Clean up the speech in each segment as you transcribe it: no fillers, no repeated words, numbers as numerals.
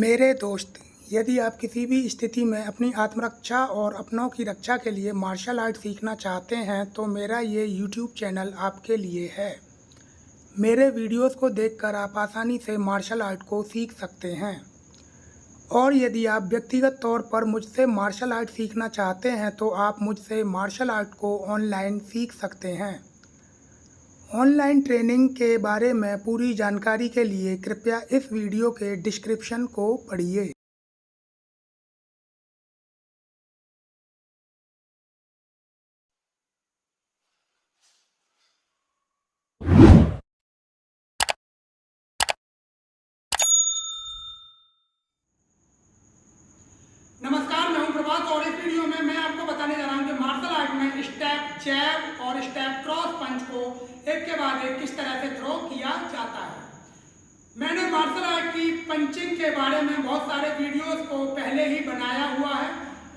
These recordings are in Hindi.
मेरे दोस्त, यदि आप किसी भी स्थिति में अपनी आत्मरक्षा और अपनों की रक्षा के लिए मार्शल आर्ट सीखना चाहते हैं तो मेरा ये यूट्यूब चैनल आपके लिए है। मेरे वीडियोस को देखकर आप आसानी से मार्शल आर्ट को सीख सकते हैं। और यदि आप व्यक्तिगत तौर पर मुझसे मार्शल आर्ट सीखना चाहते हैं तो आप मुझसे मार्शल आर्ट को ऑनलाइन सीख सकते हैं। ऑनलाइन ट्रेनिंग के बारे में पूरी जानकारी के लिए कृपया इस वीडियो के डिस्क्रिप्शन को पढ़िए। नमस्कार, मैं हूं प्रभात और इस वीडियो में मैं आपको बताने जा रहा हूं कि मार्शल आर्ट में स्टेप जैब और स्टेप क्रॉस पंच को एक के बाद एक किस तरह से थ्रो किया जाता है। मैंने मार्शल आर्ट की पंचिंग के बारे में बहुत सारे वीडियोस को पहले ही बनाया हुआ है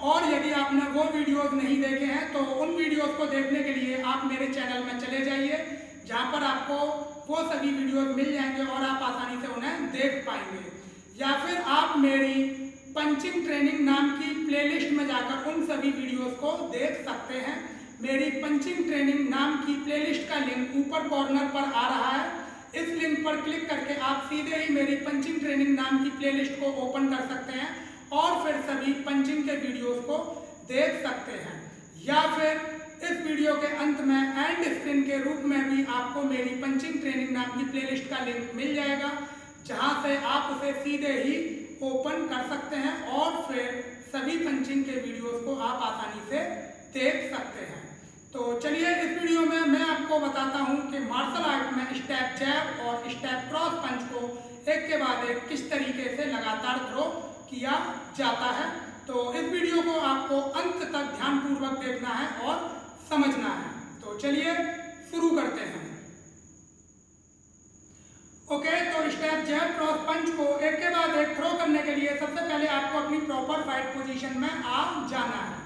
और यदि आपने वो वीडियोस नहीं देखे हैं तो उन वीडियोस को देखने के लिए आप मेरे चैनल में चले जाइए, जहाँ पर आपको वो सभी वीडियोस मिल जाएंगे और आप आसानी से उन्हें देख पाएंगे। या फिर आप मेरी पंचिंग ट्रेनिंग नाम की प्लेलिस्ट में जाकर उन सभी वीडियोस को देख सकते हैं। मेरी पंचिंग ट्रेनिंग नाम की प्लेलिस्ट का लिंक ऊपर कॉर्नर पर आ रहा है। इस लिंक पर क्लिक करके आप सीधे ही मेरी पंचिंग ट्रेनिंग नाम की प्लेलिस्ट को ओपन कर सकते हैं और फिर सभी पंचिंग के वीडियोस को देख सकते हैं। या फिर इस वीडियो के अंत में एंड स्क्रीन के रूप में भी आपको मेरी पंचिंग ट्रेनिंग नाम की प्लेलिस्ट का लिंक मिल जाएगा, जहां से आप उसे सीधे ही ओपन कर सकते हैं और फिर सभी पंचिंग के वीडियोस को आप आसानी से देख सकते हैं। तो चलिए इस वीडियो में मैं आपको बताता हूं कि मार्शल आर्ट में स्टेप जैब और स्टेप क्रॉस पंच को एक के बाद एक किस तरीके से लगातार थ्रो किया जाता है। तो इस वीडियो को आपको अंत तक ध्यानपूर्वक देखना है और समझना है। तो चलिए शुरू करते हैं। ओके, तो स्टेप जैब क्रॉस पंच को एक के बाद एक थ्रो करने के लिए सबसे पहले आपको अपनी प्रॉपर फाइट पोजीशन में आ जाना है।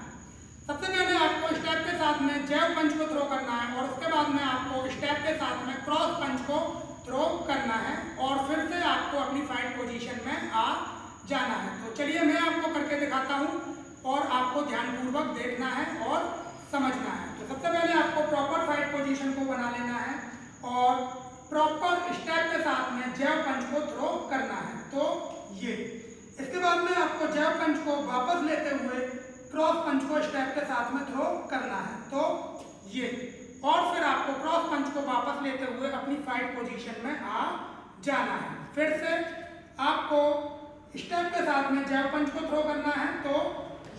सबसे पहले आपको स्टेप के साथ में जैब पंच को थ्रो करना है और उसके बाद में आपको स्टेप के साथ में क्रॉस पंच को थ्रो करना है और फिर से आपको अपनी फाइट पोजीशन में आ जाना है। तो चलिए मैं आपको करके दिखाता हूँ और आपको ध्यानपूर्वक देखना है और समझना है। तो सबसे पहले आपको प्रॉपर फाइट पोजीशन को बना लेना है और प्रॉपर स्टेप के साथ में जैब पंच को थ्रो करना है। तो ये इसके बाद में आपको जैब पंच को वापस लेते हुए क्रॉस पंच को स्टेप के साथ में थ्रो करना है। तो ये और फिर आपको क्रॉस पंच को वापस लेते हुए अपनी फाइट पोजीशन में आ जाना है। फिर से आपको स्टेप के साथ में जैब पंच को थ्रो करना है। तो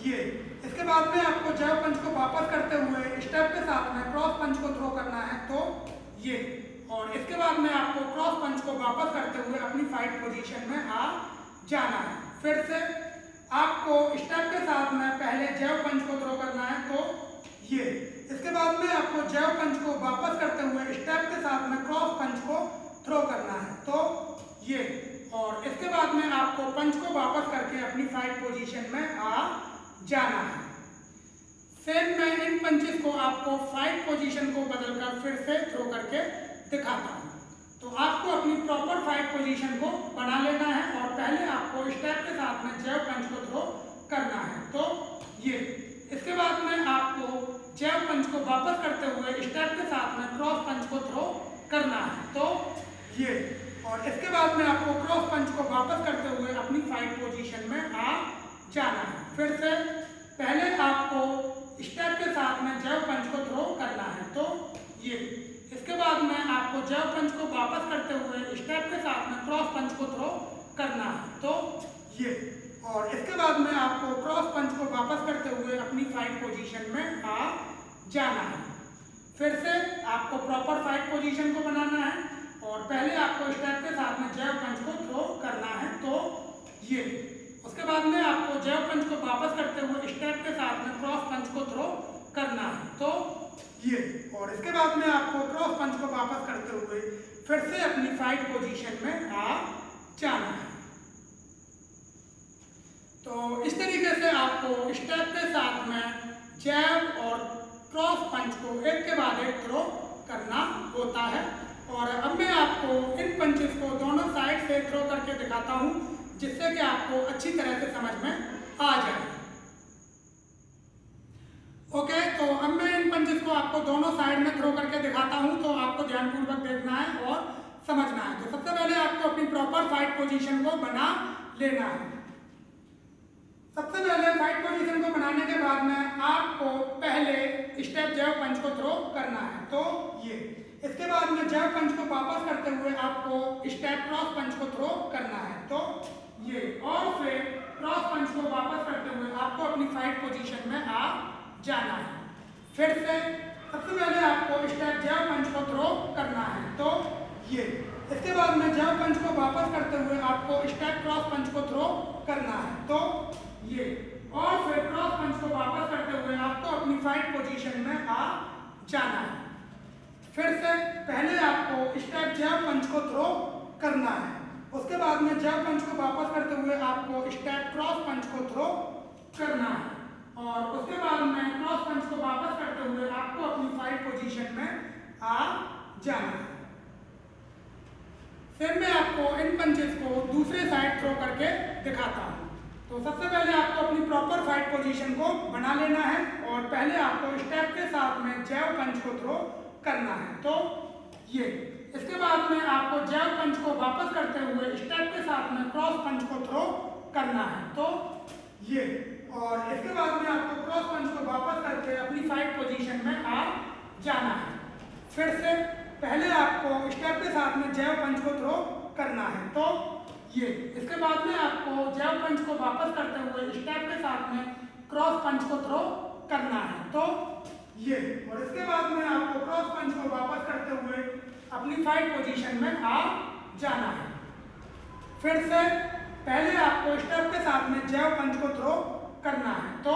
ये इसके बाद में आपको जैब पंच को वापस करते हुए स्टेप के साथ में क्रॉस पंच को थ्रो करना है। तो ये और इसके बाद में आपको क्रॉस पंच को वापस करते हुए अपनी फाइट पोजीशन में आ जाना है। फिर से आपको स्टेप के साथ में पहले जैब पंच को थ्रो करना है। तो ये इसके बाद में आपको जैब पंच को वापस करते हुए स्टेप के साथ में क्रॉस पंच को थ्रो करना है। तो ये और इसके बाद में आपको पंच को वापस करके अपनी फाइट पोजीशन में आ जाना है। सेम मैं इन पंचेस को आपको फाइट पोजीशन को बदलकर फिर से थ्रो करके दिखाता हूं। तो आपको अपनी प्रॉपर फाइट पोजीशन को बना लेना है और पहले आपको स्टेप के साथ में जैब पंच को थ्रो करना है। तो ये इसके बाद में आपको जैब पंच को वापस करते हुए स्टेप के साथ में क्रॉस पंच को थ्रो करना है। तो ये और इसके बाद में आपको क्रॉस पंच को वापस करते हुए अपनी फाइट पोजीशन में आ जाना है। फिर से पहले आपको स्टेप के साथ में जैब पंच को थ्रो करना है। तो ये इसके बाद में आपको जैब पंच को वापस करते हुए स्टेप के साथ में क्रॉस पंच को थ्रो करना है। तो ये और इसके बाद में आपको क्रॉस पंच को वापस करते हुए अपनी फाइट पोजीशन में आ जाना है। फिर से आपको प्रॉपर फाइट पोजीशन को बनाना है और पहले आपको स्टेप के साथ में जैब पंच को थ्रो करना है। तो ये उसके बाद में आपको जैब पंच को वापस करते हुए स्टेप के साथ में क्रॉस पंच को थ्रो करना है। तो ये और इसके बाद में आपको क्रॉस पंच को वापस करते हुए फिर से अपनी फाइट पोजीशन में आ जाना है। तो इस तरीके से आपको स्टेप के साथ में जैब और क्रॉस पंच को एक के बाद एक थ्रो करना होता है। और अब मैं आपको इन पंचेस को दोनों साइड से थ्रो करके दिखाता हूँ, जिससे कि आपको अच्छी तरह से समझ में आ जाए। ओके, तो अब मैं इन पंचेस को आपको दोनों साइड में थ्रो करके दिखाता हूं, तो आपको ध्यानपूर्वक देखना है और समझना है। तो सबसे पहले आपको अपनी प्रॉपर फाइट पोजीशन को बना लेना है। सबसे पहले फाइट पोजीशन को बनाने के बाद में आपको पहले स्टेप जैव पंच को थ्रो करना है, तो ये। इसके बाद में जैव पंच को वापस करते हुए आपको स्टेप क्रॉस पंच को थ्रो करना है, तो ये। और फिर क्रॉस पंच को वापस करते हुए आपको अपनी फाइट पोजीशन में आ जाना है। फिर से सबसे पहले आपको स्टेप जैव पंच को थ्रो करना है, तो ये। इसके बाद में जैव पंच को वापस करते हुए आपको स्टेप क्रॉस पंच को थ्रो करना है, तो ये। और फिर क्रॉस पंच को वापस करते हुए आपको अपनी फाइट पोजीशन में आ जाना है। फिर से पहले आपको स्टेप जैव पंच को थ्रो करना है, उसके बाद में जैव पंच को वापस करते हुए आपको स्टेप क्रॉस पंच को थ्रो करना है, और उसके बाद में क्रॉस पंच को वापस करते हुए आपको अपनी फाइट पोजीशन में आ जाना है। फिर मैं आपको इन पंचेस को दूसरे साइड थ्रो करके दिखाता हूँ। तो सबसे पहले आपको अपनी प्रॉपर फाइट पोजीशन को बना लेना है, और पहले आपको स्टेप के साथ में जैव पंच को थ्रो करना है, तो ये। इसके बाद में आपको जैव पंच को वापस करते हुए स्टेप के साथ में क्रॉस पंच को थ्रो करना है, तो ये। और इसके बाद में आपको क्रॉस पंच को वापस करके अपनी फाइट पोजीशन में आ जाना है। फिर से पहले आपको स्टेप के साथ में जैव पंच को थ्रो करना है, तो ये। इसके बाद में आपको जैव पंच को वापस करते हुए स्टेप के साथ में क्रॉस पंच को थ्रो करना है, तो ये। और इसके बाद में आपको क्रॉस पंच को वापस करते हुए अपनी फाइट पोजीशन में आ जाना है। फिर से पहले आपको स्टेप के साथ में जैव पंच को थ्रो करना है, तो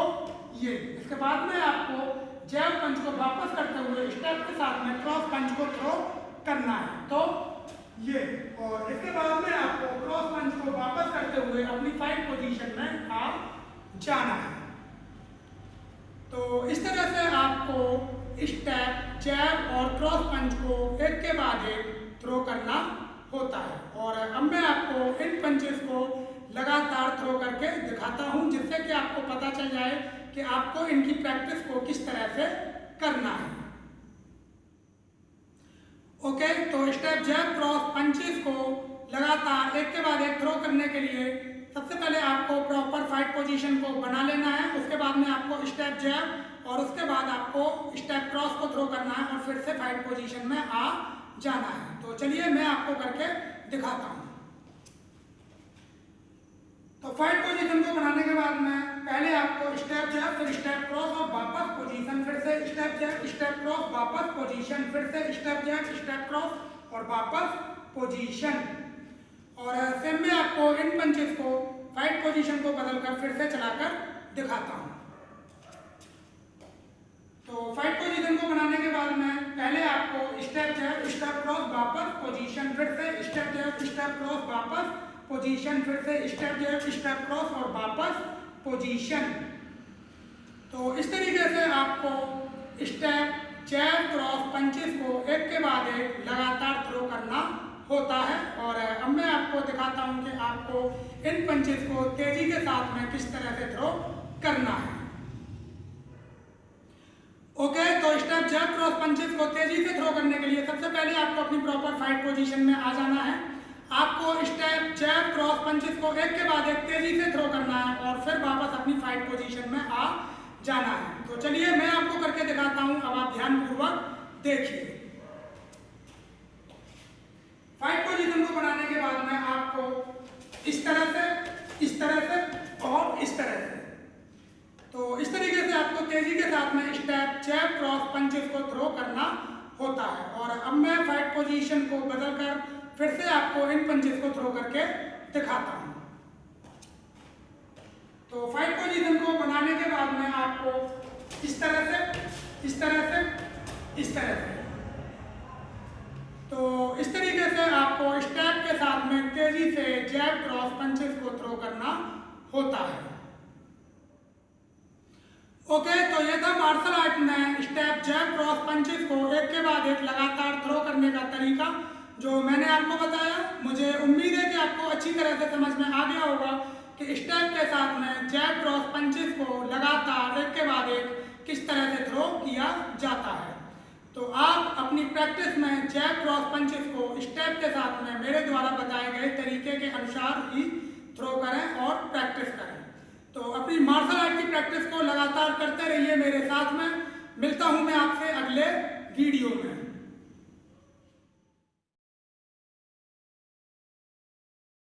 ये। इसके बाद में आपको जैव पंच को वापस करते हुए स्टेप के साथ में क्रॉस पंच को थ्रो करना है, तो ये। और इसके बाद में आपको क्रॉस पंच को वापस करते हुए अपनी फाइट पोजीशन में आ जाना है। तो इस तरह से आपको स्टेप, जैव और क्रॉस पंच को एक के बाद एक थ्रो करना होता है। और अब मैं आपको इन पंचेस को लगातार थ्रो करके दिखाता हूं, जिससे कि आपको पता चल जाए कि आपको इनकी प्रैक्टिस को किस तरह से करना है। ओके, तो स्टेप जैव क्रॉस पंचेस को लगातार एक के बाद एक थ्रो करने के लिए सबसे पहले आपको प्रॉपर फाइट पोजीशन को बना लेना है, उसके बाद में आपको स्टेप जैव और उसके बाद आपको स्टेप क्रॉस को थ्रो करना है, और फिर से फाइट पोजीशन में आ जाना है। तो चलिए मैं आपको करके दिखाता हूँ। तो फाइट पोजीशन को बनाने के बाद में पहले आपको स्टेप जैव, फिर स्टेप क्रॉस और वापस पोजीशन, फिर से स्टेप जैव, स्टेप क्रॉस, वापस पोजीशन, फिर से स्टेप जैव, स्टेप क्रॉस और वापस पोजीशन। और फिर मैं आपको इन पंचेस को फाइट पोजीशन को बदलकर फिर से चलाकर दिखाता हूँ। तो फाइट पोजीशन को बनाने के बाद में पहले आपको स्टेप जैव, स्टेप क्रॉस, वापस पोजीशन, फिर से स्टेप जैव, स्टेप क्रॉस, वापस पोजीशन, फिर से स्टेप जैव, स्टेप क्रॉस और वापस पोजीशन। तो इस तरीके से आपको स्टेप जैव क्रॉस पंचेस को एक के बाद एक लगातार थ्रो करना होता है। और अब मैं आपको दिखाता हूं कि आपको इन पंचेस को तेजी के साथ में किस तरह से थ्रो करना है। ओके, तो स्टेप जैव क्रॉस पंचेस को तेजी से थ्रो करने के लिए सबसे पहले आपको अपनी प्रॉपर फाइट पोजीशन में आ जाना है। आपको स्टेप जैव क्रॉस पंचेस को एक के बाद एक तेजी से थ्रो करना है, और फिर वापस अपनी फाइट पोजीशन में आ जाना है। तो चलिए मैं आपको करके दिखाता हूं, अब आप ध्यानपूर्वक देखिए। फाइट पोजीशन को बनाने के बाद में आपको इस तरह से, इस तरह से और इस तरह से, तो इस तरीके से आपको तेजी के साथ में स्टेप जैव क्रॉस पंचेस को थ्रो करना होता है। और अब मैं फाइट पोजीशन को बदलकर फिर से आपको इन पंचेस को थ्रो करके दिखाता हूं। तो फाइट पोजीशन को बनाने के बाद में आपको इस तरह से, इस तरह से, इस तरह से, तो इस तरीके से आपको स्टेप के साथ में तेजी से जैव क्रॉस पंचेस को थ्रो करना होता है। ओके, तो ये था मार्शल आर्ट में स्टेप जैव क्रॉस पंचेस को एक के बाद एक लगातार थ्रो करने का तरीका। जो मैंने आपको बताया। मुझे उम्मीद है कि आपको अच्छी तरह से समझ में आ गया होगा कि स्टेप के साथ में जैब क्रॉस पंचेस को लगातार एक के बाद एक किस तरह से थ्रो किया जाता है। तो आप अपनी प्रैक्टिस में जैब क्रॉस पंचेस को स्टेप के साथ में मेरे द्वारा बताए गए तरीके के अनुसार ही थ्रो करें और प्रैक्टिस करें। तो अपनी मार्शल आर्ट की प्रैक्टिस को लगातार करते रहिए मेरे साथ में। मिलता हूँ मैं आपसे अगले